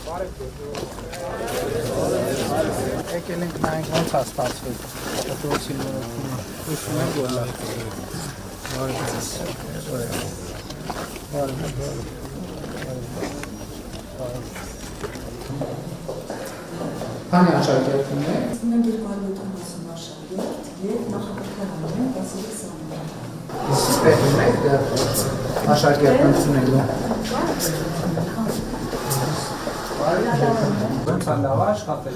Եկել ենք նայենք ոնց է ստացվել դպրոցի նորոգումը հուշում եմ որ լավ Քանի աշակերտներ եք? Մենք 270 աշակերտ եւ նախակրթարանում ենք 16 ամեն։ Իսկ պետք է աշակերտ ընդունելու։ Ոնց է լավ աշխատել։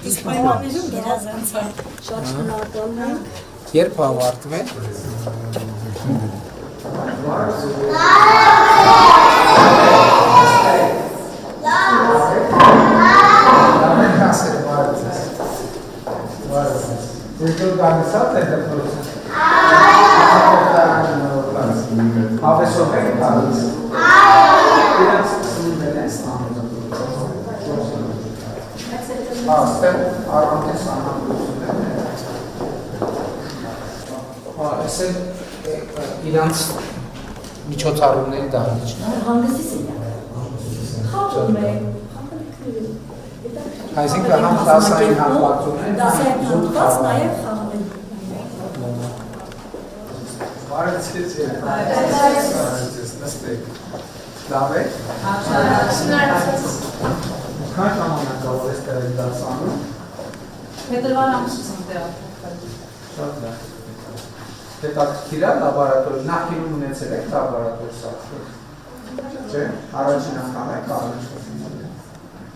Իսկ պայմաններում գերազանց է։ Շատ շնորհակալ ենք։ Երբ ավարտվեց։ Դու գանցած ես դպրոցը։ Ավեսով եք տալիս։ Իրենց սնունդն են ստանում։ Աստեղ առանց անհանգստություն են։ Այս է իրանց միջոցառումների դահլիճն է։ Հանգստի է։ Խաղում ենք։ Այսինքն համ դասային հատվածում են, դասային հատված նաև խաղում են։ Բարեցես եք։ Նստեք։ Լավ եք։ Քան ժամանակ կարող եք դեռ դասանում։ Փետրվար ամսից եմ տեղափոխվել։ Շատ լավ։ Հետաքրքիր է լաբորատոր, նախկինում ունեցել եք լաբորատոր սարքեր։ Չէ, առաջին անգամ եք առաջին։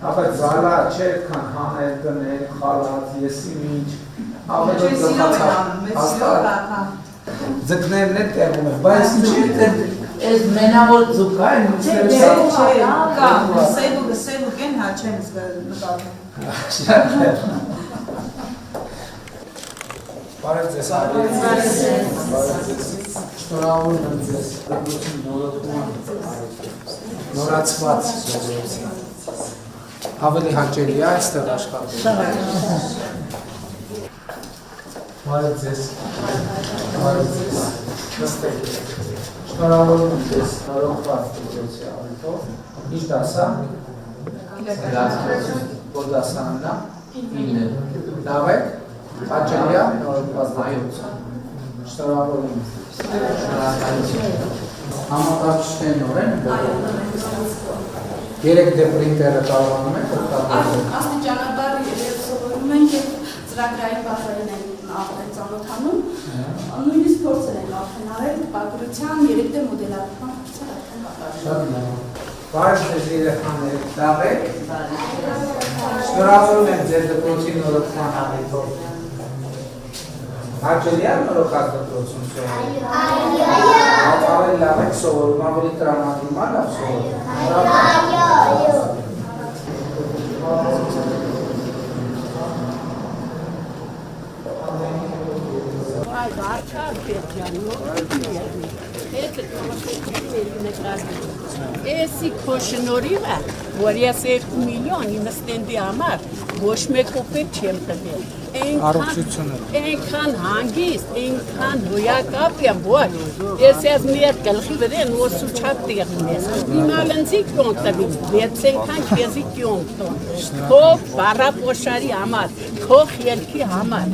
Ապա զալա չէ կան հանել, գնել, խալած, եսի միջ, ավելի գլխացավ, ձգներն է տեղում է, բայց ինչի ես մենավոր ձուկ է, Սեվուկ են հա չեմ նկատում։ Բարև ձեզ, շնորհավորում եմ ձեզ, նորացված ավելի հաճելի է այստեղ աշխատել։ Բարև ձեզ։ Նստեք։ Շնորհավորում եմ ձեզ նորոգված դպրոցի առիթով։ Ինչ դաս է։ Որ դասարանն է։ 9։ Լավ եք։ Հաճելի է նորոգված դպրոցը։ Շնորհավորում եմ։ Համակարգիչներն նոր են։ Երեք դեպրինտերը կարողանում եք օգտագործել։ Աստիճանաբար սովորում են եւ ծրագրային բաժերին են արդեն ծանոթանում։ Նույնիսկ փորձեր են արդեն արել պատմության 3D մոդելավորման փորձեր արդեն Շատ լավ։ Բարև ձեզ երեխաներ, լավ եք։ Շնորհավորում եմ ձեր դպրոցի նորոգման առիթով։ Հաճելի է նորոգած դպրոցում սովորել։ Ավելի լավ եք սովորում, ավելի տրամադրում է լավ սովորում։ Էսի քո շնորհիվ է, որ ես 2 միլիոն իմ ստենդի համար ոչ մեկ կոպեկ չեմ տվել։ Այնքան հանգիստ, այնքան հոյակապ եմ, որ ես մեր գլխի վրա նոսու չափ տեղին ես։ Հիմա լնցիկ տոն տվին, 600 քեզի տոն տոն։ Քո բարապոշարի համար, քո խելքի համար։